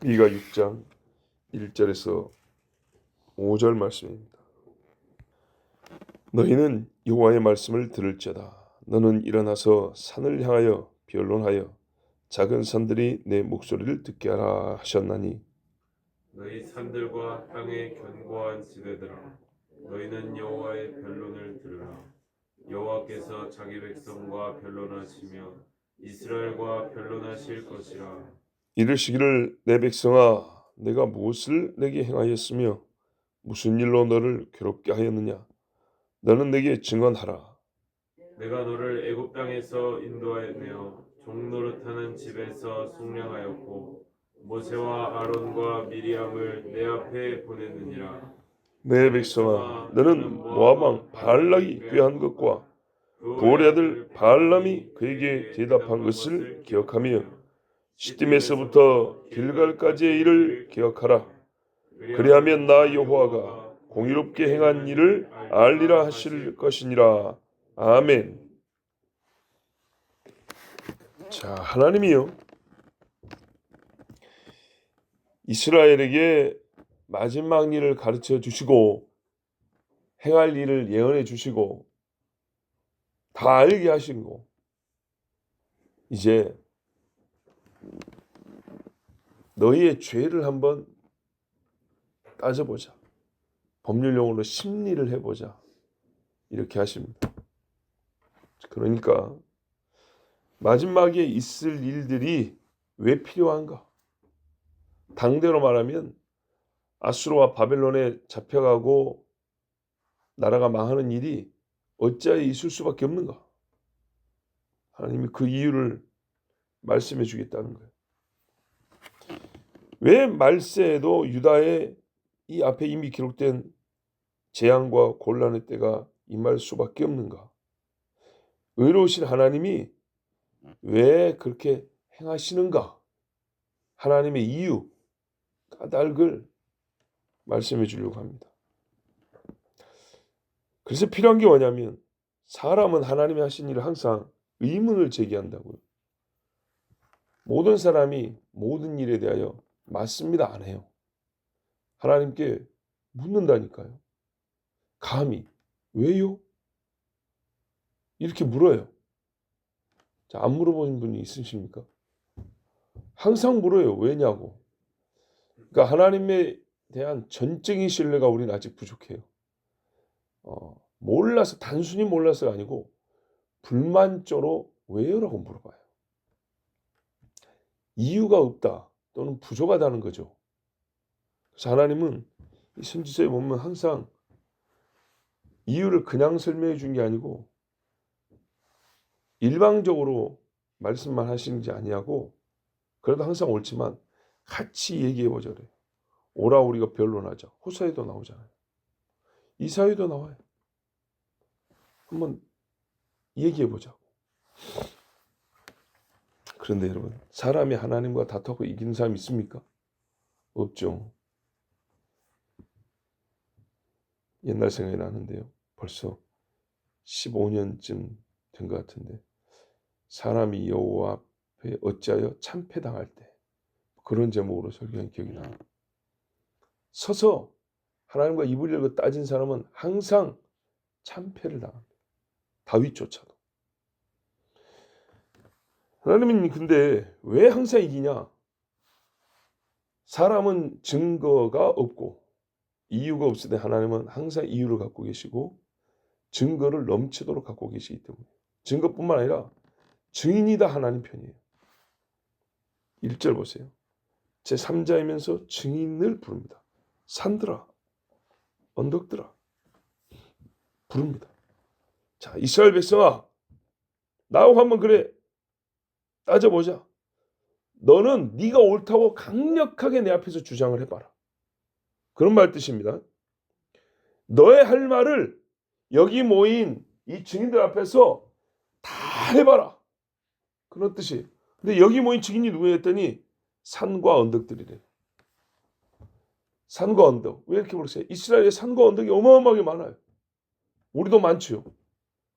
미가 6장 1절에서 5절 말씀입니다. 너희는 여호와의 말씀을 들을지어다. 너는 일어나서 산을 향하여 변론하여 작은 산들이 내 목소리를 듣게 하라 하셨나니 너희 산들과 땅의 견고한 지대들아, 너희는 여호와의 변론을 들으라. 여호와께서 자기 백성과 변론하시며 이스라엘과 변론하실 것이라. 이르시기를 내 백성아 내가 무엇을 내게 행하였으며 무슨 일로 너를 괴롭게 하였느냐 너는 내게 증언하라. 내가 너를 애굽 땅에서 인도하여 종노릇하는 집에서 속량하였고 모세와 아론과 미리암을 내 앞에 보내느니라. 내 백성아 너는 모압 왕 발락이 꾀한 것과 보올의 아들 발람이 그에게 대답한 것을 기억하며 시딤에서부터 길갈까지의 일을 기억하라. 그리하면 나 여호와가 공의롭게 행한 일을 알리라 하실 것이니라. 아멘. 자, 하나님이요 이스라엘에게 마지막 일을 가르쳐 주시고 행할 일을 예언해 주시고 다 알게 하시고 이제 너희의 죄를 한번 따져보자. 법률용어로 심리를 해보자. 이렇게 하십니다. 그러니까 마지막에 있을 일들이 왜 필요한가? 당대로 말하면 아수르와 바벨론에 잡혀가고 나라가 망하는 일이 어찌하여 있을 수밖에 없는가? 하나님이 그 이유를 말씀해 주겠다는 거예요. 왜 말세에도 유다의 이 앞에 이미 기록된 재앙과 곤란의 때가 임할 수밖에 없는가? 의로우신 하나님이 왜 그렇게 행하시는가? 하나님의 이유, 까닭을 말씀해 주려고 합니다. 그래서 필요한 게 뭐냐면 사람은 하나님이 하신 일을 항상 의문을 제기한다고요. 모든 사람이 모든 일에 대하여 맞습니다 안 해요. 하나님께 묻는다니까요. 감히 왜요? 이렇게 물어요. 자, 안 물어보신 분이 있으십니까? 항상 물어요. 왜냐고. 그러니까 하나님에 대한 전적인 신뢰가 우리는 아직 부족해요. 몰라서 단순히 몰라서가 아니고 불만조로 왜요라고 물어봐요. 이유가 없다 또는 부족하다는 거죠. 그래서 하나님은 이 선지서에 보면 항상 이유를 그냥 설명해 준 게 아니고 일방적으로 말씀만 하시는지 아니하고 그래도 항상 옳지만 같이 얘기해 보자 그래요. 오라 우리가 변론하자. 호사에도 나오잖아요. 이사야에도 나와요. 한번 얘기해 보자고. 그런데 여러분 사람이 하나님과 다투고 이기는 사람이 있습니까? 없죠. 옛날 생각이 나는데요. 벌써 15년쯤 된 것 같은데 사람이 여호와 앞에 어찌하여 참패당할 때 그런 제목으로 설교한 기억이 나요. 서서 하나님과 입을 열고 따진 사람은 항상 참패를 당합니다. 다윗조차도. 하나님은 근데 왜 항상 이기냐? 사람은 증거가 없고 이유가 없을 때 하나님은 항상 이유를 갖고 계시고 증거를 넘치도록 갖고 계시기 때문에 증거뿐만 아니라 증인이 다 하나님 편이에요. 1절 보세요. 제3자이면서 증인을 부릅니다. 산들아 언덕들아 부릅니다. 자, 이스라엘 백성아 나하고 한번 그래 따져보자. 너는 네가 옳다고 강력하게 내 앞에서 주장을 해봐라. 그런 말 뜻입니다. 너의 할 말을 여기 모인 이 증인들 앞에서 다 해봐라. 그런 뜻이에요. 근데 여기 모인 증인이 누구였더니 산과 언덕들이래요. 산과 언덕. 왜 이렇게 부르세요? 이스라엘의 산과 언덕이 어마어마하게 많아요. 우리도 많죠.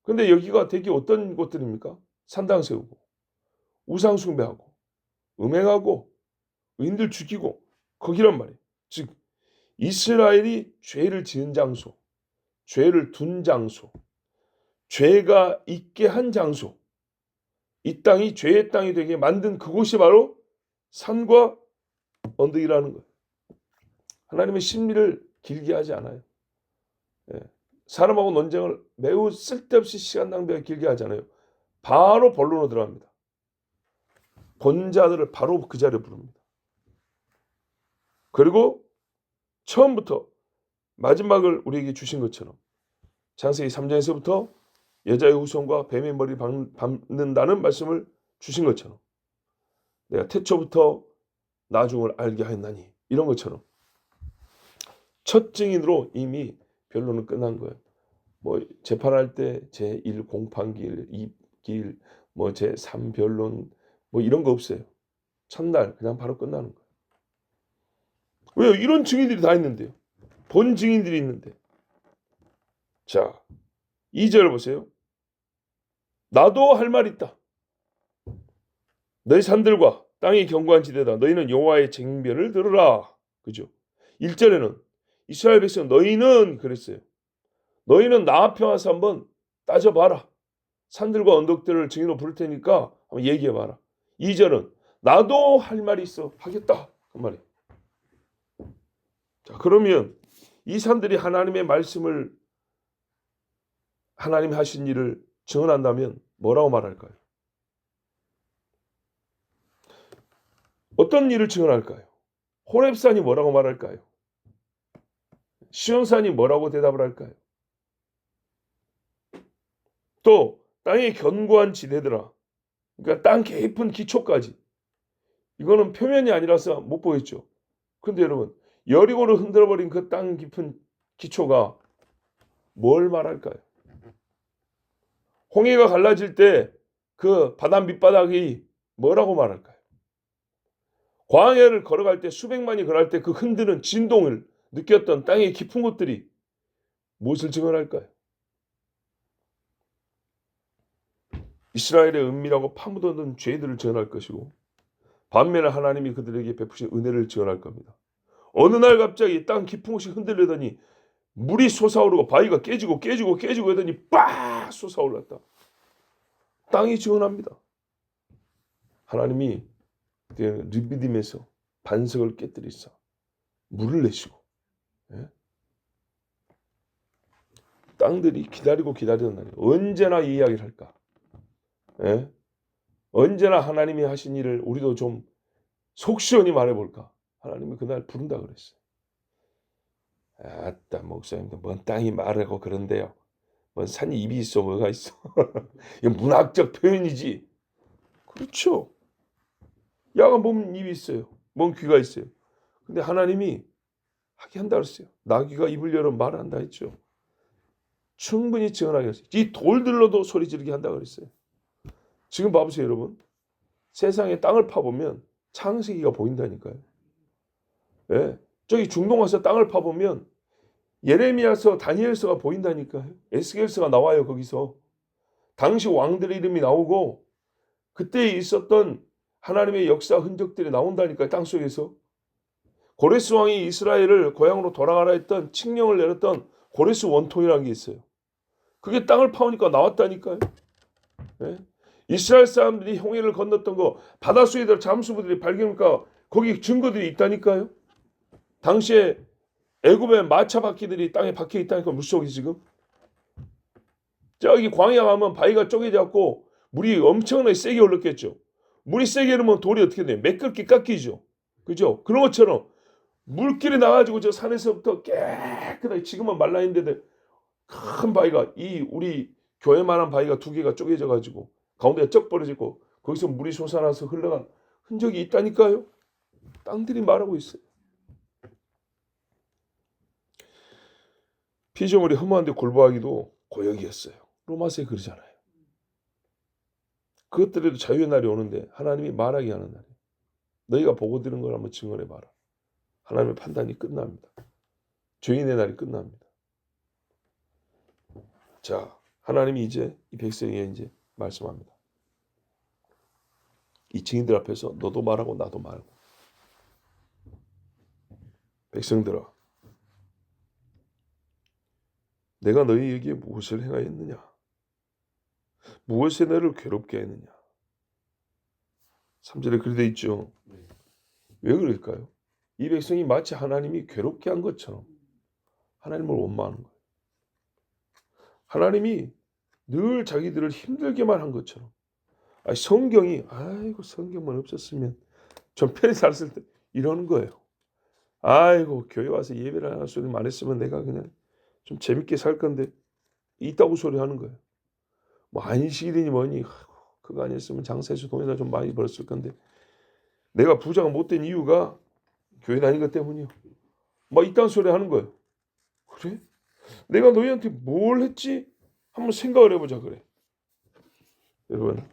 근데 여기가 되게 어떤 곳들입니까? 산당 세우고 우상 숭배하고 음행하고 의인들 죽이고 거기란 말이에요. 즉 이스라엘이 죄를 지은 장소, 죄를 둔 장소, 죄가 있게 한 장소, 이 땅이 죄의 땅이 되게 만든 그곳이 바로 산과 언덕이라는 거예요. 하나님의 심리를 길게 하지 않아요. 예. 사람하고 논쟁을 매우 쓸데없이 시간 낭비가 길게 하지 않아요. 바로 본론으로 들어갑니다. 본자들을 바로 그 자리에 부릅니다. 그리고 처음부터 마지막을 우리에게 주신 것처럼 창세기 3장에서부터 여자의 후손과 뱀의 머리를 밟는다는 말씀을 주신 것처럼 내가 태초부터 나중을 알게 하였나니 이런 것처럼 첫 증인으로 이미 변론은 끝난 거예요. 뭐 재판할 때 제1 공판기일, 2기일, 뭐 제3 변론 뭐 이런 거 없어요. 첫날 그냥 바로 끝나는 거예요. 왜요? 이런 증인들이 다 있는데요. 본 증인들이 있는데. 자, 2절 보세요. 나도 할 말 있다. 너희 산들과 땅이 견고한 지대다. 너희는 여호와의 쟁변을 들으라. 그죠? 1절에는 이스라엘 백성 너희는 그랬어요. 너희는 나 앞에 와서 한번 따져봐라. 산들과 언덕들을 증인으로 부를 테니까 한번 얘기해봐라. 2절은 나도 할 말이 있어 하겠다. 그 말이에요. 자, 그러면 이 사람들이 하나님의 말씀을 하나님이 하신 일을 증언한다면 뭐라고 말할까요? 어떤 일을 증언할까요? 호렙산이 뭐라고 말할까요? 시온산이 뭐라고 대답을 할까요? 또 땅의 견고한 지대들아, 그러니까 땅 깊은 기초까지. 이거는 표면이 아니라서 못 보였죠. 근데 여러분, 여리고를 흔들어버린 그 땅 깊은 기초가 뭘 말할까요? 홍해가 갈라질 때 그 바다 밑바닥이 뭐라고 말할까요? 광야를 걸어갈 때 수백만이 걸어갈 때 그 흔드는 진동을 느꼈던 땅의 깊은 곳들이 무엇을 증언할까요? 이스라엘의 은밀하고 파묻어둔 죄들을 증언할 것이고 반면에 하나님이 그들에게 베푸신 은혜를 증언할 겁니다. 어느 날 갑자기 땅 깊은 곳이 흔들리더니 물이 솟아오르고 바위가 깨지고 하더니 빡 솟아올랐다. 땅이 증언합니다. 하나님이 르비딤에서 반석을 깨뜨리사 물을 내시고, 예? 땅들이 기다리고 기다리던 날이 언제나 이 이야기를 할까? 예? 언제나 하나님이 하신 일을 우리도 좀 속 시원히 말해볼까? 하나님이 그날 부른다 그랬어요. 아따 목사님도 뭔 땅이 말하고 그런데요. 뭔 산이 입이 있어 뭐가 있어. 이건 문학적 표현이지. 그렇죠. 야가 몸 입이 있어요. 몸 귀가 있어요. 근데 하나님이 하게 한다 그랬어요. 나귀가 입을 열어 말한다 했죠. 충분히 증언하게 했어요. 이 돌들로도 소리 지르게 한다 그랬어요. 지금 봐보세요 여러분. 세상에 땅을 파보면 창세기가 보인다니까요. 예. 저기 중동 와서 땅을 파보면 예레미야서 다니엘서가 보인다니까요. 에스겔서가 나와요 거기서. 당시 왕들의 이름이 나오고 그때 있었던 하나님의 역사 흔적들이 나온다니까요. 땅속에서. 고레스 왕이 이스라엘을 고향으로 돌아가라 했던 칙령을 내렸던 고레스 원통이라는 게 있어요. 그게 땅을 파오니까 나왔다니까요. 예? 이스라엘 사람들이 홍해를 건넜던 거 바닷속에 잠수부들이 발견하니까 거기 증거들이 있다니까요. 당시에 애굽의 마차 바퀴들이 땅에 박혀 있다니까 물속에 지금. 저기 광야 가면 바위가 쪼개져갖고 물이 엄청나게 세게 흘렀겠죠. 물이 세게 흐르면 돌이 어떻게 돼요? 매끄럽게 깎이죠. 그죠? 그런 것처럼 물길이 나가지고 저 산에서부터 깨끗하게 지금은 말라있는데 큰 바위가 이 우리 교회만한 바위가 두 개가 쪼개져가지고 가운데가 쩍 벌어지고 거기서 물이 솟아나서 흘러간 흔적이 있다니까요. 땅들이 말하고 있어요. 피조물이 허무한데 골보하기도 고역이었어요. 로마서에 그러잖아요. 그것들에도 자유의 날이 오는데 하나님이 말하게 하는 날이에요. 너희가 보고 들은 걸 한번 증언해봐라. 하나님의 판단이 끝납니다. 죄인의 날이 끝납니다. 자, 하나님이 이제 이 백성에게 이제 말씀합니다. 이 증인들 앞에서 너도 말하고 나도 말하고 백성들아, 내가 너희에게 무엇을 행하였느냐? 무엇에 너를 괴롭게 했느냐? 3절에 그리 돼 있죠. 왜 그럴까요? 이 백성이 마치 하나님이 괴롭게 한 것처럼 하나님을 원망하는 거예요. 하나님이 늘 자기들을 힘들게만 한 것처럼. 성경이 아이고 성경만 없었으면 좀 편히 살았을 때 이러는 거예요. 아이고 교회 와서 예배를 하는 소리만 했으면 내가 그냥 좀 재밌게 살 건데 있다고 소리하는 거예요. 뭐 안식일이니 뭐니 그거 아니었으면 장사해서 돈이나 좀 많이 벌었을 건데 내가 부자가 못 된 이유가 교회 다닌 것 때문이요. 막 이딴 소리 하는 거예요. 그래? 내가 너희한테 뭘 했지? 한번 생각을 해보자 그래. 여러분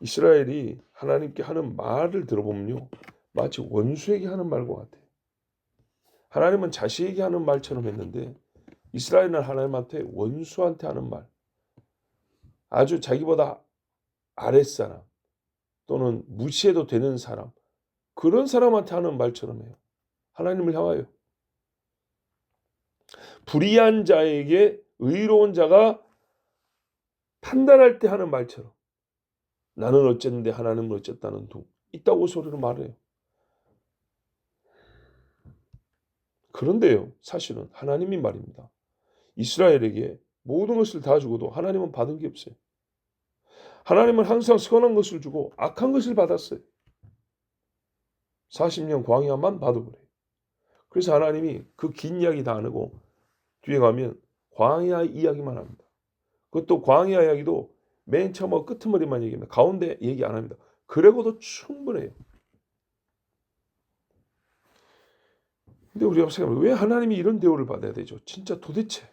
이스라엘이 하나님께 하는 말을 들어보면요. 마치 원수에게 하는 말과 같아요. 하나님은 자식에게 하는 말처럼 했는데 이스라엘은 하나님한테 원수한테 하는 말. 아주 자기보다 아랫사람 또는 무시해도 되는 사람 그런 사람한테 하는 말처럼 해요. 하나님을 향하여. 불의한 자에게 의로운 자가 판단할 때 하는 말처럼 나는 어쨌는데 하나님은 어쨌다는 둥 있다고 소리로 말해요. 그런데요 사실은 하나님이 말입니다. 이스라엘에게 모든 것을 다 주고도 하나님은 받은 게 없어요. 하나님은 항상 선한 것을 주고 악한 것을 받았어요. 40년 광야만 봐도 그래요. 그래서 하나님이 그 긴 이야기 다 안 하고 뒤에 가면 광야 이야기만 합니다. 그것도 광야 이야기도 맨 처음하고 끄트머리만 얘기합니다. 가운데 얘기 안 합니다. 그래고도 충분해요. 근데 우리가 생각하면 왜 하나님이 이런 대우를 받아야 되죠? 진짜 도대체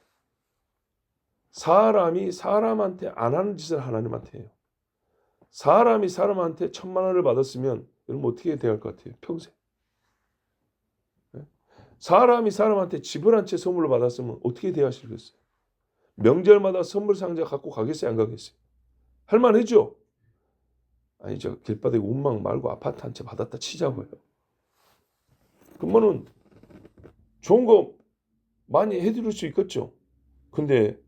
사람이 사람한테 안 하는 짓을 하나님한테 해요. 사람이 사람한테 1,000만 원을 받았으면 여러분 어떻게 대할 것 같아요? 평생. 사람이 사람한테 집을 한 채 선물로 받았으면 어떻게 대하시겠어요? 명절마다 선물 상자 갖고 가겠어요? 안 가겠어요? 할만하죠? 아니 저 길바닥에 운망 말고 아파트 한 채 받았다 치자고요. 그러면은 좋은 거 많이 해드릴 수 있겠죠. 근데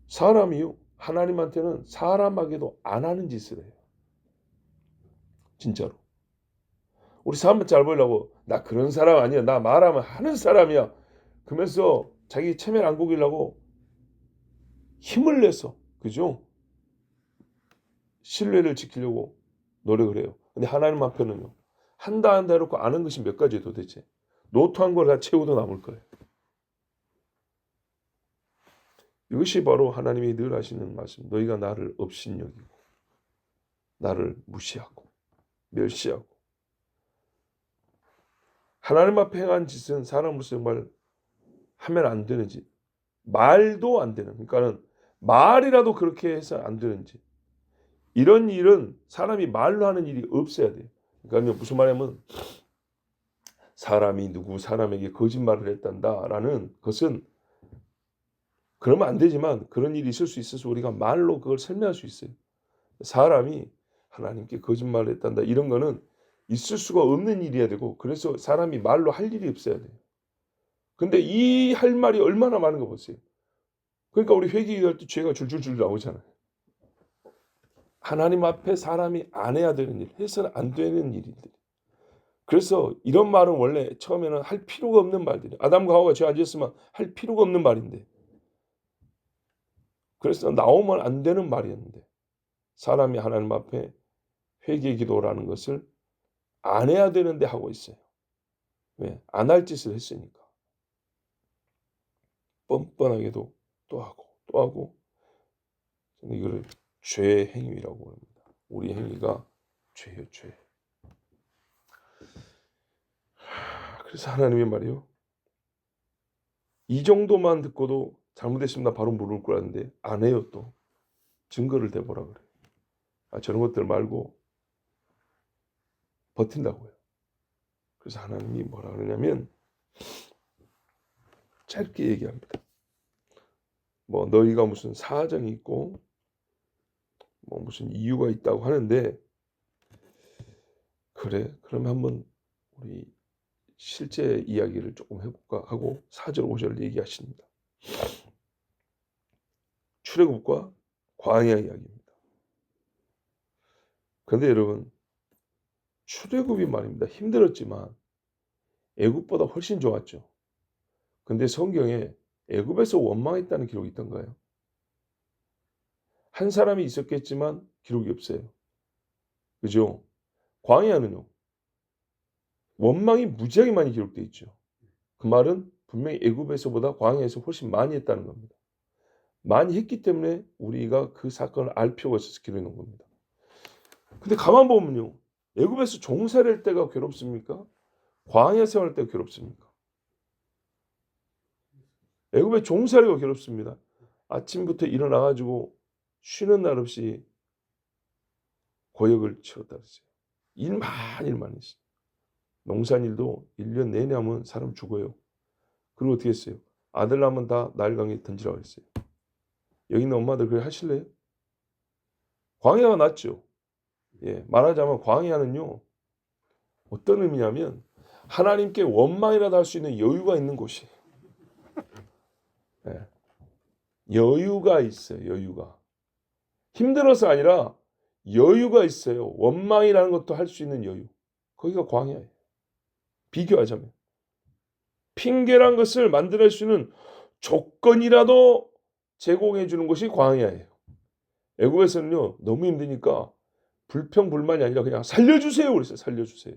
사람이요 하나님한테는 사람에게도 안 하는 짓을 해요. 진짜로. 우리 사람 잘 보이려고 나 그런 사람 아니야. 나 말하면 하는 사람이야. 그러면서 자기 체면 안 구기려고 힘을 내서 그죠? 신뢰를 지키려고 노력을 해요. 근데 하나님 앞에는요. 한다 해놓고 아는 것이 몇 가지예요 도대체. 노트한 걸 다 채우도 남을 거예요. 이것이 바로 하나님이 늘 하시는 말씀. 너희가 나를 업신여기고 나를 무시하고 멸시하고 하나님 앞에 행한 짓은 사람으로서 정말 하면 안 되는 짓. 말도 안 되는. 그러니까는 말이라도 그렇게 해서 안 되는 짓. 이런 일은 사람이 말로 하는 일이 없어야 돼요. 그러니까 무슨 말이냐면 사람이 누구 사람에게 거짓말을 했단다라는 것은 그러면 안 되지만 그런 일이 있을 수 있어서 우리가 말로 그걸 설명할 수 있어요. 사람이 하나님께 거짓말을 했단다 이런 거는 있을 수가 없는 일이어야 되고 그래서 사람이 말로 할 일이 없어야 돼요. 근데 이 할 말이 얼마나 많은 거 보세요. 그러니까 우리 회개할 때 죄가 줄줄줄 나오잖아요. 하나님 앞에 사람이 안 해야 되는 일, 해서는 안 되는 일인데. 그래서 이런 말은 원래 처음에는 할 필요가 없는 말들이에요. 아담과 하와가 죄 안 지었으면 할 필요가 없는 말인데. 그래서 나오면 안 되는 말이었는데 사람이 하나님 앞에 회개 기도라는 것을 안 해야 되는데 하고 있어요. 왜? 안 할 짓을 했으니까. 뻔뻔하게도 또 하고 또 하고 이거를 죄의 행위라고 합니다. 우리 행위가 죄예요, 죄. 그래서 하나님이 말이요. 이 정도만 듣고도 잘못했습니다. 바로 무릎 꿇었는데 안 해요 또. 증거를 대보라 그래요. 저런 것들 말고 버틴다고요. 그래서 하나님이 뭐라 그러냐면 짧게 얘기합니다. 뭐 너희가 무슨 사정이 있고 무슨 이유가 있다고 하는데 그래 그러면 한번 우리 실제 이야기를 조금 해볼까 하고 4절 5절을 얘기하십니다. 출애굽과 광야 이야기입니다. 그런데 여러분, 출애굽이 말입니다. 힘들었지만 애굽보다 훨씬 좋았죠. 근데 성경에 애굽에서 원망했다는 기록이 있던가요? 한 사람이 있었겠지만 기록이 없어요. 그죠? 광야는요, 원망이 무지하게 많이 기록되어 있죠. 그 말은 분명히 애굽에서보다 광야에서 훨씬 많이 했다는 겁니다. 많이 했기 때문에 우리가 그 사건을 알 필요가 있어서 기록해 놓은 겁니다. 근데 가만 보면요, 애굽에서 종살이할 때가 괴롭습니까? 광야 생활할 때가 괴롭습니까? 애굽의 종살이가 괴롭습니다. 아침부터 일어나가지고 쉬는 날 없이 고역을 치렀다 그랬어요. 일만 했어요. 농산일도 1년 내내 하면 사람 죽어요. 그리고 어떻게 했어요? 아들 낳으면 다 나일강에 던지라고 했어요. 여기 있는 엄마들 그래 하실래요? 광야가 낫죠. 예, 말하자면 광야는요, 어떤 의미냐면 하나님께 원망이라도 할 수 있는 여유가 있는 곳이에요. 예, 여유가 있어요. 여유가. 힘들어서 아니라 여유가 있어요. 원망이라는 것도 할 수 있는 여유. 거기가 광야예요. 비교하자면. 핑계란 것을 만들어낼 수 있는 조건이라도 제공해 주는 것이 광야예요. 애굽에서는요, 너무 힘드니까 불평불만이 아니라 그냥 살려주세요 그랬어요. 살려주세요.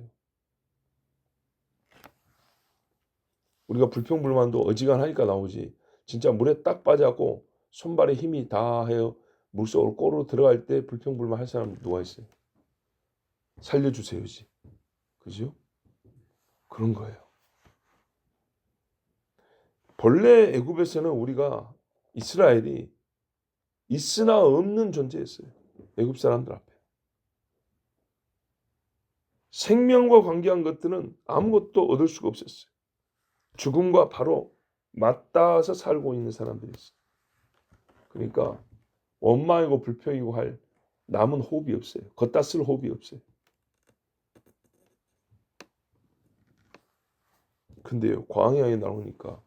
우리가 불평불만도 어지간하니까 나오지, 진짜 물에 딱 빠져갖고 손발에 힘이 다 해요 물속으로 꼬르 들어갈 때 불평불만 할 사람 누가 있어요? 살려주세요지. 그죠? 그런 거예요. 본래 애굽에서는 우리가 이스라엘이 있으나 없는 존재였어요. 애굽 사람들 앞에. 생명과 관계한 것들은 아무것도 얻을 수가 없었어요. 죽음과 바로 맞닿아서 살고 있는 사람들이었어요. 그러니까 원망이고 불평이고 할 남은 호흡이 없어요. 걷다 쓸 호흡이 없어요. 근데요, 광야에 나오니까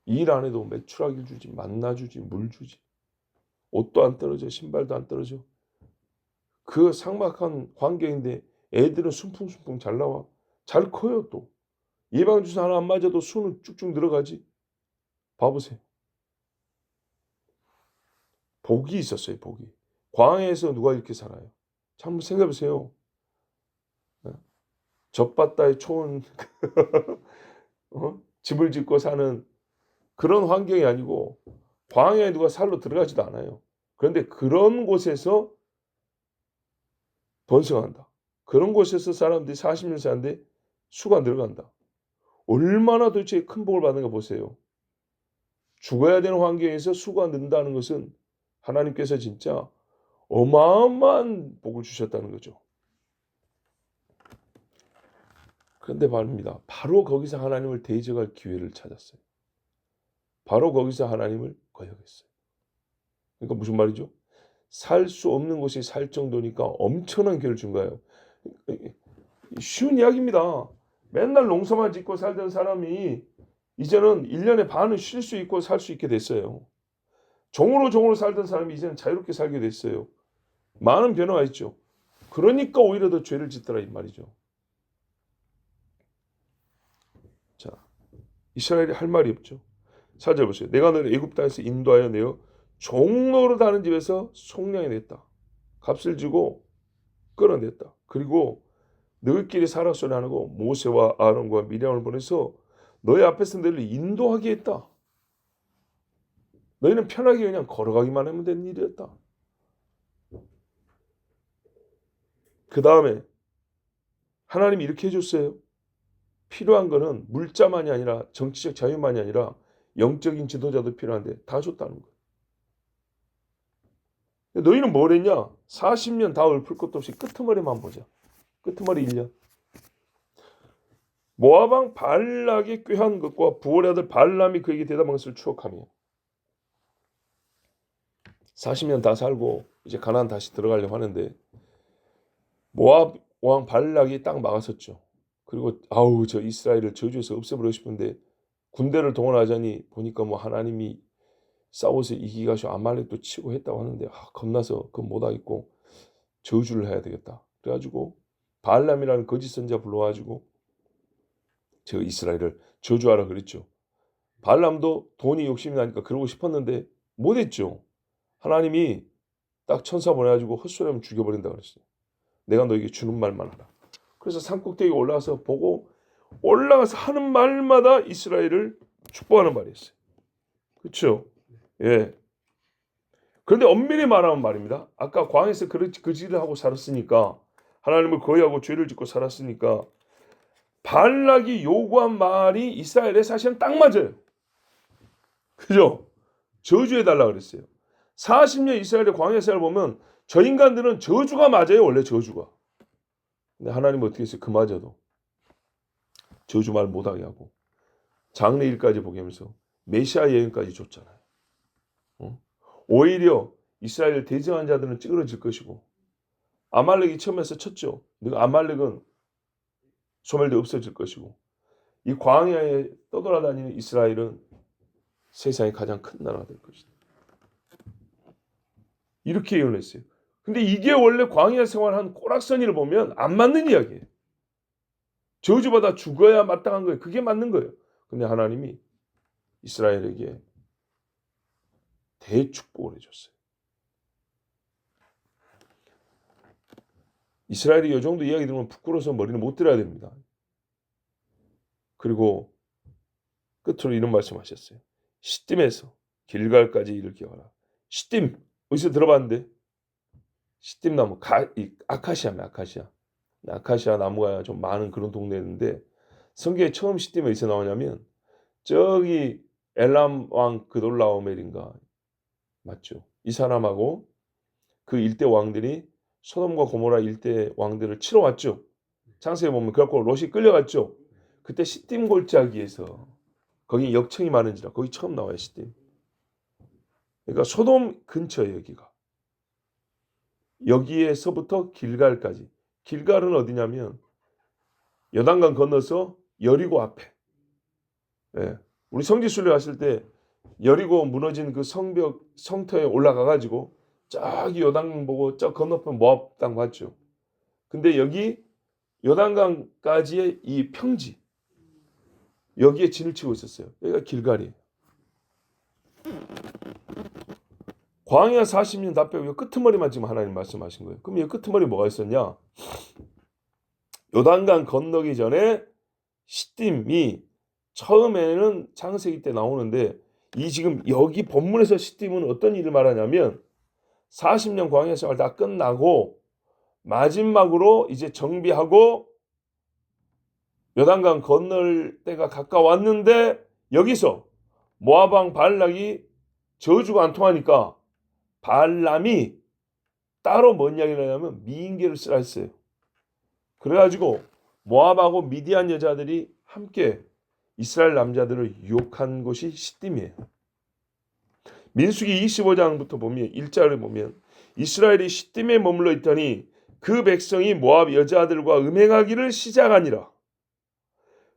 일 안 해도 매출하기를 주지, 만나 주지, 물 주지. 옷도 안 떨어져, 신발도 안 떨어져. 그 삭막한 환경인데 애들은 순풍순풍 잘 나와. 잘 커요 또. 예방주사 하나 안 맞아도 수는 쭉쭉 늘어가지. 봐보세요. 복이 있었어요, 복이. 광야에서 누가 이렇게 살아요? 참 생각해보세요. 젖바다에 초원 집을 짓고 사는 그런 환경이 아니고 광야에 누가 살러 들어가지도 않아요. 그런데 그런 곳에서 번성한다. 그런 곳에서 사람들이 40년 사는데 수가 늘어간다. 얼마나 도대체 큰 복을 받는가 보세요. 죽어야 되는 환경에서 수가 는다는 것은 하나님께서 진짜 어마어마한 복을 주셨다는 거죠. 그런데 말입니다. 바로 거기서 하나님을 대적할 기회를 찾았어요. 바로 거기서 하나님을 거역했어요. 그러니까 무슨 말이죠? 살 수 없는 곳이 살 정도니까 엄청난 기회를 준 거예요. 쉬운 이야기입니다. 맨날 농사만 짓고 살던 사람이 이제는 1년에 반은 쉴 수 있고 살 수 있게 됐어요. 종으로 살던 사람이 이제는 자유롭게 살게 됐어요. 많은 변화가 있죠. 그러니까 오히려 더 죄를 짓더라 이 말이죠. 자, 이스라엘이 할 말이 없죠. 4절 보세요. 내가 너를 애굽 땅에서 인도하여 내어 종로로 다는 집에서 속량해 냈다. 값을 주고 끌어냈다. 그리고 너희끼리 살아 소리 안 하고 모세와 아론과 미리암을 보내서 너희 앞에서 너희를 인도하게 했다. 너희는 편하게 그냥 걸어가기만 하면 되는 일이었다. 그 다음에 하나님이 이렇게 해줬어요. 필요한 거는 물자만이 아니라 정치적 자유만이 아니라 영적인 지도자도 필요한데 다 줬다는 거예요. 너희는 뭘 했냐? 40년 다 읊을 것도 없이 끄트머리만 보자. 끄트머리 1년. 모압왕 발락이 꾀한 것과 부올의 아들 발람이 그에게 대답한 것을 추억하며 40년 다 살고 이제 가나안 다시 들어가려고 하는데 모압 왕 발락이 딱 막았었죠. 그리고 아우 저 이스라엘을 저주해서 없애버리고 싶은데 군대를 동원하자니 보니까 뭐 하나님이 싸워서 이기가지고 아말렉도 치고 했다고 하는데 겁나서 그거 못하겠고 저주를 해야 되겠다. 그래가지고 바알람이라는 거짓 선지자 불러가지고 저 이스라엘을 저주하라 그랬죠. 바알람도 돈이 욕심이 나니까 그러고 싶었는데 못했죠. 하나님이 딱 천사 보내가지고 헛소리하면 죽여버린다 그랬어요. 내가 너에게 주는 말만 하라. 그래서 산꼭대기에 올라가서 보고 올라가서 하는 말마다 이스라엘을 축복하는 말이었어요. 그렇죠? 예. 그런데 엄밀히 말하면 말입니다. 아까 광야에서 그지를 하고 살았으니까 하나님을 거역하고 죄를 짓고 살았으니까 발락이 요구한 말이 이스라엘에 사실은 딱 맞아요. 그죠? 저주해달라 그랬어요. 40년 이스라엘의 광야 생활을 보면 저 인간들은 저주가 맞아요. 원래 저주가. 근데 하나님은 어떻게 했어요? 그마저도 저주 말 못하게 하고 장래일까지 보게 하면서 메시아 예언까지 줬잖아요. 오히려 이스라엘 대적한 자들은 찌그러질 것이고 아말렉이 처음에서 쳤죠. 아말렉은 소멸돼 없어질 것이고 이 광야에 떠돌아다니는 이스라엘은 세상의 가장 큰 나라가 될 것이다. 이렇게 예언했어요. 근데 이게 원래 광야 생활한 꼬락서니를 보면 안 맞는 이야기예요. 저주받아 죽어야 마땅한 거예요. 그게 맞는 거예요. 근데 하나님이 이스라엘에게 대축복을 해줬어요. 이스라엘이 이 정도 이야기 들으면 부끄러워서 머리를 못 들어야 됩니다. 그리고 끝으로 이런 말씀하셨어요. 시딤에서 길갈까지 이르게 하라. 시딤 어디서 들어봤는데? 시딤 나무 아카시아면 아카시아. 아카시아 나무가 좀 많은 그런 동네인데 성경에 처음 시딤이 어디서 나오냐면 저기 엘람 왕 그돌라오멜인가 맞죠? 이 사람하고 그 일대 왕들이 소돔과 고모라 일대 왕들을 치러 왔죠. 창세기에 보면 그래갖고 롯이 끌려갔죠. 그때 시딤 골짜기에서 거기 역청이 많은지라 거기 처음 나와요. 시딤. 그러니까 소돔 근처에 여기가. 여기에서부터 길갈까지. 길갈은 어디냐면 요단강 건너서 여리고 앞에. 예. 우리 성지순례 갔을 때 여리고 무너진 그 성터에 올라가가지고 저기 요단강 보고 저 건너편 모압 땅 봤죠. 근데 여기 요단강까지의 이 평지 여기에 진을 치고 있었어요. 여기가 길갈이에요. 광야 40년 다 빼고 끄트머리만 지금 하나님 말씀하신 거예요. 그럼 이 끄트머리 뭐가 있었냐? 요단강 건너기 전에 시딤이 처음에는 창세기 때 나오는데 이 지금 여기 본문에서 시딤은 어떤 일을 말하냐면 40년 광야 생활 다 끝나고 마지막으로 이제 정비하고 요단강 건널 때가 가까웠는데 여기서 모압 왕 발락이 저주가 안 통하니까 발람이 따로 뭔 이야기를 하냐면 미인계를 쓰라 했어요. 그래가지고 모압하고 미디안 여자들이 함께 이스라엘 남자들을 유혹한 곳이 시딤이에요. 민수기 25장부터 보면 1절을 보면 이스라엘이 시딤에 머물러 있더니 그 백성이 모압 여자들과 음행하기를 시작하니라.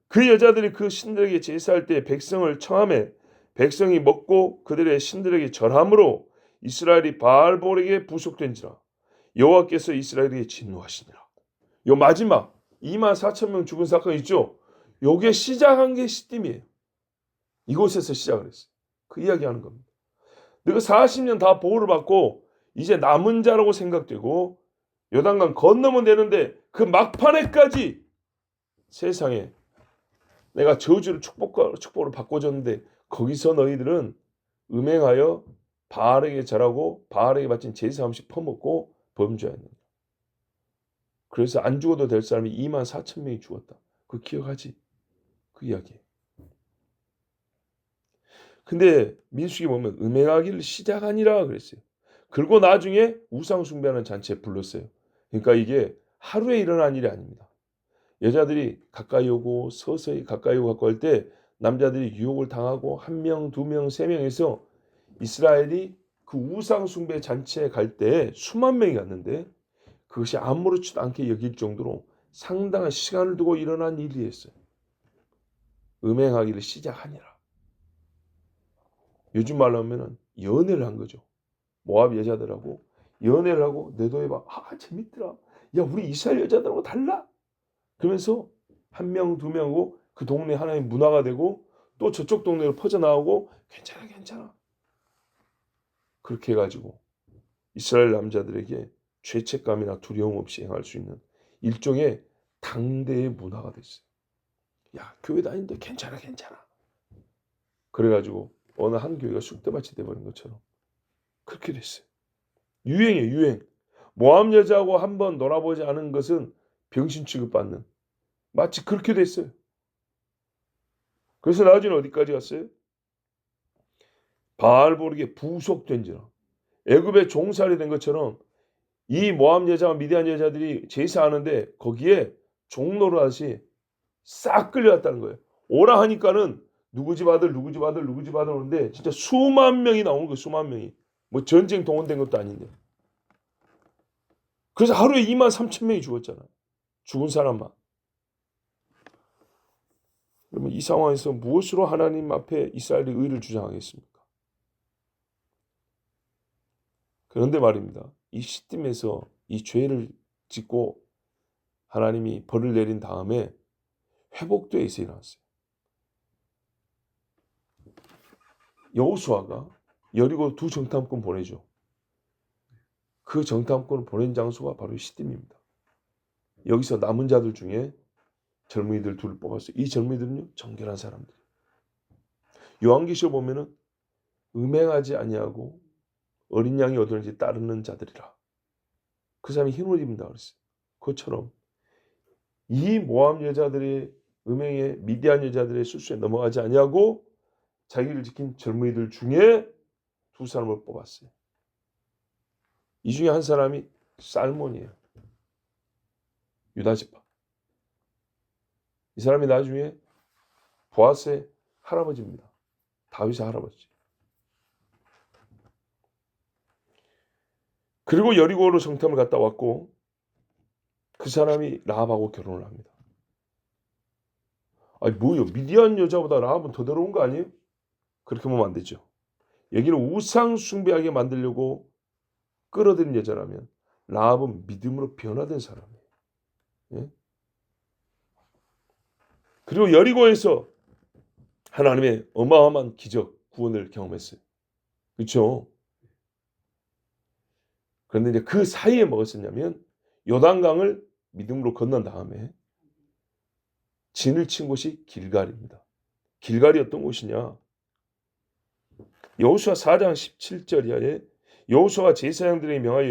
그 여자들이 그 신들에게 제사할 때 백성을 청하매 백성이 먹고 그들의 신들에게 절함으로 이스라엘이 바알볼에게 부속된지라. 여호와께서 이스라엘에게 진노하시니라. 요 마지막 24,000명 죽은 사건 있죠. 요게 시작한 게 시딤이에요. 이곳에서 시작을 했어요. 그 이야기하는 겁니다. 내가 40년 다 보호를 받고 이제 남은 자라고 생각되고 요단강 건너면 되는데 그 막판에까지 세상에 내가 저주를 축복을 바꿔줬는데 거기서 너희들은 음행하여 바알에게 절하고 바알에게 바친 제사 음식 퍼먹고 범죄하였느냐. 그래서 안 죽어도 될 사람이 24,000명이 죽었다. 그거 기억하지? 그 이야기. 근데 민수기 보면 음행하기를 시작하니라 그랬어요. 그리고 나중에 우상 숭배하는 잔치에 불렀어요. 그러니까 이게 하루에 일어난 일이 아닙니다. 여자들이 가까이 오고 서서히 가까이 오고 할 때 남자들이 유혹을 당하고 1명, 2명, 3명에서 이스라엘이 그 우상 숭배 잔치에 갈 때 수만 명이 갔는데 그것이 아무렇지도 않게 여길 정도로 상당한 시간을 두고 일어난 일이었어요. 음행하기를 시작하니라. 요즘 말로 하면은 연애를 한 거죠. 모압 여자들하고 연애를 하고 내도해봐. 재밌더라. 야, 우리 이스라엘 여자들하고 달라. 그러면서 한 명, 두 명하고 그 동네 하나의 문화가 되고 또 저쪽 동네로 퍼져나오고 괜찮아. 그렇게 해가지고 이스라엘 남자들에게 죄책감이나 두려움 없이 행할 수 있는 일종의 당대의 문화가 됐어요. 야, 교회 다니는데 괜찮아. 그래가지고 어느 한 교회가 쑥대밭이 돼버린 것처럼 그렇게 됐어요. 유행이에요, 유행. 모함 여자하고 한번 놀아보지 않은 것은 병신 취급받는, 마치 그렇게 됐어요. 그래서 나중에 어디까지 갔어요? 바알보르게 부속된지라. 애굽의 종살이 된 것처럼 이 모함 여자와 미디안 여자들이 제사하는데 거기에 종로로 하시 싹 끌려갔다는 거예요. 오라 하니까는 누구 집 아들 오는데 진짜 수만 명이 나오는 거예요. 수만 명이. 뭐 전쟁 동원된 것도 아닌데. 그래서 하루에 2만 3천 명이 죽었잖아. 죽은 사람만. 그러면 이 상황에서 무엇으로 하나님 앞에 이스라엘의 의를 주장하겠습니까? 그런데 말입니다. 이 시딤에서 이 죄를 짓고 하나님이 벌을 내린 다음에 회복되어서 일어났어요. 여호수아가 여리고 두 정탐꾼 보내죠. 그 정탐꾼을 보낸 장소가 바로 시딤입니다. 여기서 남은 자들 중에 젊은이들 둘을 뽑았어요. 이 젊은이들은요, 정결한 사람들. 요한계시록 보면은 음행하지 아니하고 어린 양이 어디든지 따르는 자들이라. 그 사람이 흰 옷 입는다 그랬어요. 그것처럼 이 모함 여자들의 음행에 미디안 여자들의 술수에 넘어가지 아니하고 자기를 지킨 젊은이들 중에 두 사람을 뽑았어요. 이 중에 한 사람이 살몬이에요. 유다지파. 이 사람이 나중에 보아스의 할아버지입니다. 다윗의 할아버지. 그리고 여리고로 정탐을 갔다 왔고 그 사람이 라합하고 결혼을 합니다. 아니 뭐요? 미디안 여자보다 라합은 더 더러운 거 아니에요? 그렇게 보면 안 되죠. 여기는 우상 숭배하게 만들려고 끌어들인 여자라면 라합은 믿음으로 변화된 사람이에요. 예? 그리고 여리고에서 하나님의 어마어마한 기적, 구원을 경험했어요. 그렇죠? 그런데 이제 그 사이에 뭐가 있었냐면 요단강을 믿음으로 건넌 다음에 진을 친 곳이 길갈입니다. 길갈이 어떤 곳이냐? 여호수아 4장 17절 이하에 여호수아가 제사장들에게 명하여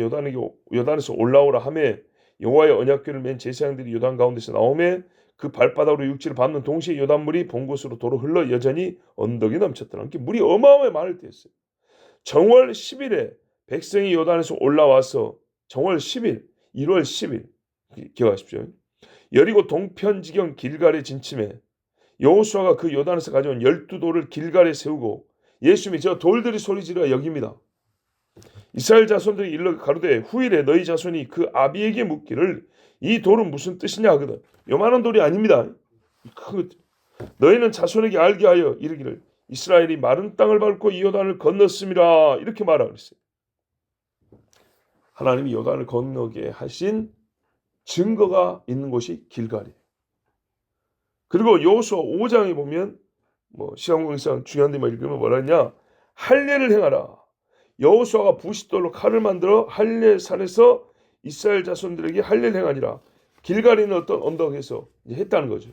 요단에서 올라오라 하매 여호와의 언약궤를 맨 제사장들이 요단 가운데서 나오매 그 발바닥으로 육지를 밟는 동시에 요단물이 본 곳으로 도로 흘러 여전히 언덕이 넘쳤더라. 그러니까 물이 어마어마하게 많을 때였어요. 정월 10일에 백성이 요단에서 올라와서 정월 10일, 1월 10일 기억하십시오. 여리고 동편지경 길갈에 진침해 여호수아가 그 요단에서 가져온 12돌을 길갈에 세우고 예수님이 저 돌들이 소리지르어 여깁니다. 이스라엘 자손들이 일러 가로되 후일에 너희 자손이 그 아비에게 묻기를 이 돌은 무슨 뜻이냐 하거든. 요만한 돌이 아닙니다. 너희는 자손에게 알게 하여 이르기를 이스라엘이 마른 땅을 밟고 이 요단을 건넜음이라 이렇게 말하고 있어요. 하나님이 요단을 건너게 하신 증거가 있는 곳이 길갈이에요. 그리고 여호수아 5장에 보면 시간공상 중요한 데만 읽으면 뭐라 했냐? 할례를 행하라. 여호수아가 부싯돌로 칼을 만들어 할례산에서 이스라엘 자손들에게 할례를 행하니라. 길갈이는 어떤 언덕에서 했다는 거죠.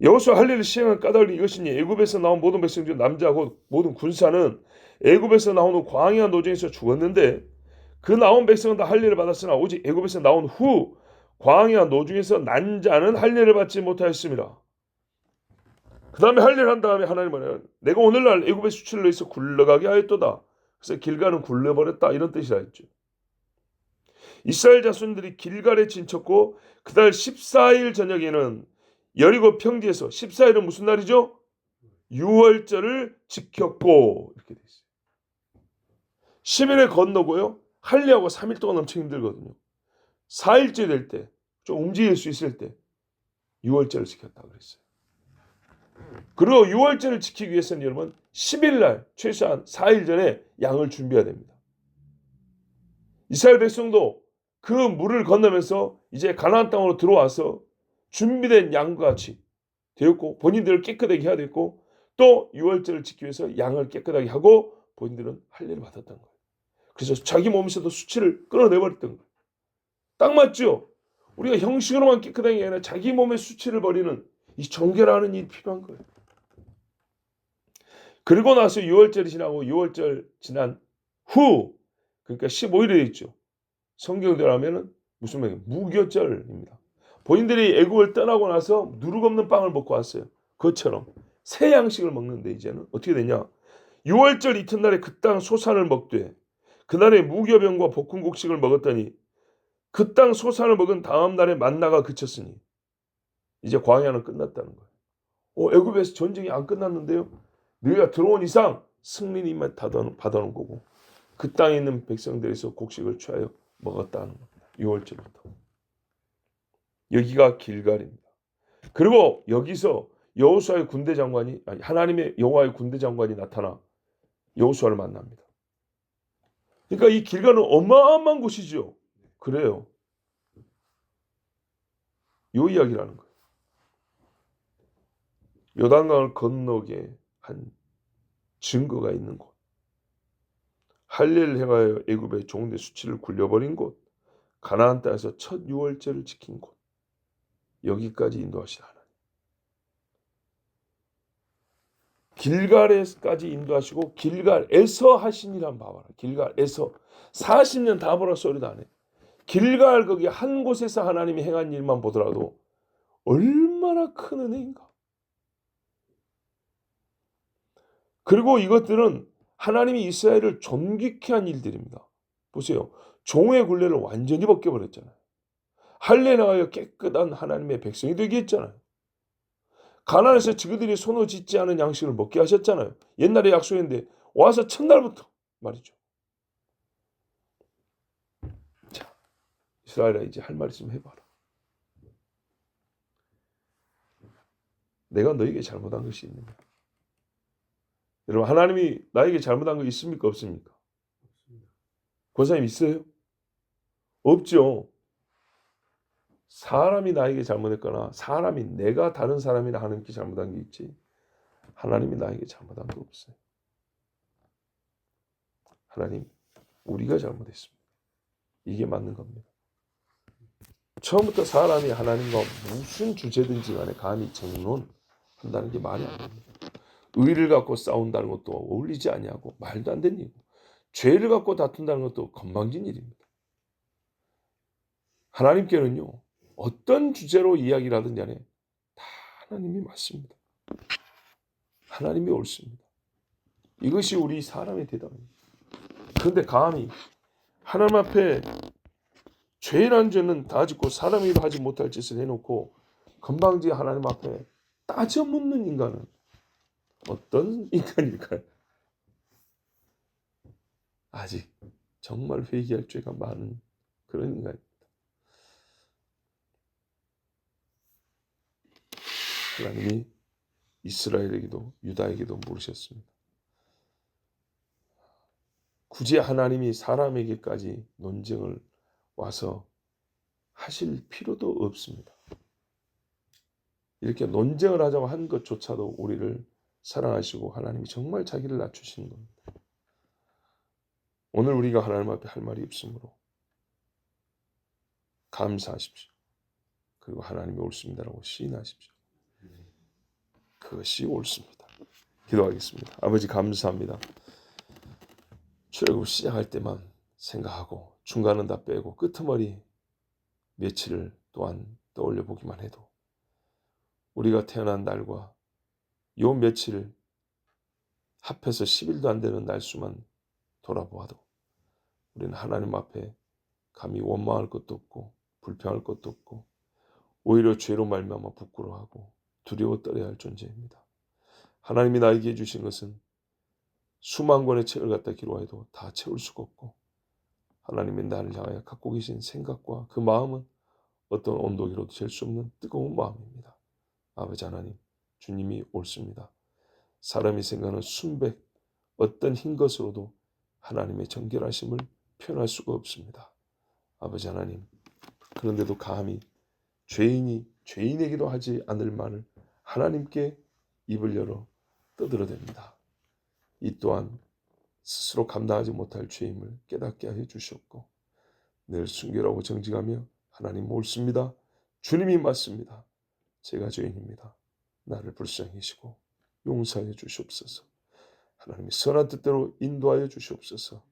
여호수아 할례를 시행한 까닭이 이것이니 애굽에서 나온 모든 백성 중 남자고 모든 군사는 애굽에서 나온 후 광야 노정에서 죽었는데 그 나온 백성은 다 할례를 받았으나 오직 애굽에서 나온 후 광야 노중에서 난 자는 할례를 받지 못하였습니다. 그 다음에 할례를 한 다음에 하나님은 내가 오늘날 애굽의 수치를 너희에서 굴러가게 하였도다. 그래서 길갈은 굴려버렸다 이런 뜻이라 했죠. 이스라엘 자손들이 길갈에 진쳤고 그달 14일 저녁에는 여리고 평지에서 14일은 무슨 날이죠? 유월절을 지켰고 이렇게 돼 있어요. 10일에 건너고요. 할례하고 3일 동안 엄청 힘들거든요. 4일째 될 때 좀 움직일 수 있을 때 유월절을 지켰다 그랬어요. 그리고 유월절을 지키기 위해서는 여러분 10일 날 최소한 4일 전에 양을 준비해야 됩니다. 이스라엘 백성도 그 물을 건너면서 이제 가나안 땅으로 들어와서 준비된 양과 같이 되었고 본인들을 깨끗하게 해야 됐고 또 유월절을 지키기 위해서 양을 깨끗하게 하고 본인들은 할례를 받았던 거예요. 그래서 자기 몸에서도 수치를 끌어내버렸던 거예요. 딱 맞죠? 우리가 형식으로만 깨끗한 게 아니라 자기 몸의 수치를 버리는 이 정결하는 일이 필요한 거예요. 그리고 나서 6월절이 지나고 6월절 지난 후 그러니까 15일에 있죠. 성경대로 하면은 무슨 말이에요? 무교절입니다. 본인들이 애굽을 떠나고 나서 누룩 없는 빵을 먹고 왔어요. 그것처럼 새 양식을 먹는데 이제는 어떻게 되냐? 6월절 이튿날에 그 땅 소산을 먹되 그날에 무교병과 볶음곡식을 먹었더니 그 땅 소산을 먹은 다음 날에 만나가 그쳤으니 이제 광야는 끝났다는 거예요. 애굽에서 전쟁이 안 끝났는데요. 너희가 들어온 이상 승리님만 받아놓은 거고 그 땅에 있는 백성들에서 곡식을 취하여 먹었다는 겁니다. 6월절부터. 여기가 길갈입니다. 그리고 여기서 여호수아의 군대 장관이 하나님의 여호와의 군대 장관이 나타나 여호수아를 만납니다. 그러니까 이 길갈은 어마어마한 곳이죠. 그래요. 요 이야기라는 거예요. 요단강을 건너게 한 증거가 있는 곳. 할례를 행하여 애굽의 종대 수치를 굴려버린 곳. 가나안 땅에서 첫 유월절을 지킨 곳. 여기까지 인도하신 하나님. 길갈에까지 인도하시고 길갈에서 하신 일 한번 봐봐라. 길갈에서 40년 다 보라 소리도 안 해. 길갈 거기 한 곳에서 하나님이 행한 일만 보더라도 얼마나 큰 은혜인가. 그리고 이것들은 하나님이 이스라엘을 존귀케 한 일들입니다. 보세요. 종의 굴레를 완전히 벗겨버렸잖아요. 할례 나하여 깨끗한 하나님의 백성이 되게 했잖아요. 가나안에서 지그들이 손을 짓지 않은 양식을 먹게 하셨잖아요. 옛날에 약속했는데 와서 첫날부터 말이죠. 자, 이스라엘아 이제 할 말 있으면 해봐라. 내가 너에게 잘못한 것이 있느냐? 여러분 하나님이 나에게 잘못한 거 있습니까? 없습니까? 권사님 있어요? 없죠. 사람이 나에게 잘못했거나 사람이 내가 다른 사람이나 하나님께 잘못한 게 있지 하나님이 나에게 잘못한 거 없어요. 하나님 우리가 잘못했습니다. 이게 맞는 겁니다. 처음부터 사람이 하나님과 무슨 주제든지 간에 감히 정론한다는 게 말이 안 됩니다. 의를 갖고 싸운다는 것도 어울리지 아니하고 말도 안 되는 일이고 죄를 갖고 다툰다는 것도 건방진 일입니다. 하나님께는요. 어떤 주제로 이야기를 하든지 간에 다 하나님이 맞습니다. 하나님이 옳습니다. 이것이 우리 사람의 대답입니다. 그런데 감히 하나님 앞에 죄란 죄는 다 짓고 사람이 하지 못할 짓을 해놓고 건방지 하나님 앞에 따져 묻는 인간은 어떤 인간일까요? 아직 정말 회개할 죄가 많은 그런 인간입니다. 하나님이 이스라엘에게도 유다에게도 물으셨습니다. 굳이 하나님이 사람에게까지 논쟁을 와서 하실 필요도 없습니다. 이렇게 논쟁을 하자고 한 것조차도 우리를 사랑하시고 하나님이 정말 자기를 낮추시는 겁니다. 오늘 우리가 하나님 앞에 할 말이 없으므로 감사하십시오. 그리고 하나님이 옳습니다라고 시인하십시오. 그것이 옳습니다. 기도하겠습니다. 아버지 감사합니다. 출애굽 시작할 때만 생각하고 중간은 다 빼고 끄트머리 며칠을 또한 떠올려 보기만 해도 우리가 태어난 날과 요 며칠 합해서 10일도 안 되는 날수만 돌아보아도 우리는 하나님 앞에 감히 원망할 것도 없고 불평할 것도 없고 오히려 죄로 말미암아 부끄러워하고 두려워 떨어야 할 존재입니다. 하나님이 나에게 해주신 것은 수만 권의 책을 갖다 기록해도 다 채울 수가 없고 하나님이 나를 향하여 갖고 계신 생각과 그 마음은 어떤 온도계로도 잴 수 없는 뜨거운 마음입니다. 아버지 하나님, 주님이 옳습니다. 사람이 생각하는 순백 어떤 흰 것으로도 하나님의 정결하심을 표현할 수가 없습니다. 아버지 하나님, 그런데도 감히 죄인이 죄인에게도 하지 않을 말을 하나님께 입을 열어 떠들어댑니다. 이 또한 스스로 감당하지 못할 죄임을 깨닫게 하여 주시옵고 늘 순결하고 정직하며 하나님 옳습니다. 주님이 맞습니다. 제가 죄인입니다. 나를 불쌍히 여기시고 용서하여 주시옵소서. 하나님의 선한 뜻대로 인도하여 주시옵소서.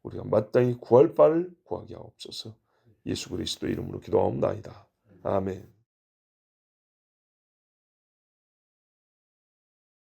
우리가 마땅히 구할 바를 구하게 하옵소서. 예수 그리스도의 이름으로 기도하옵나이다. 아멘.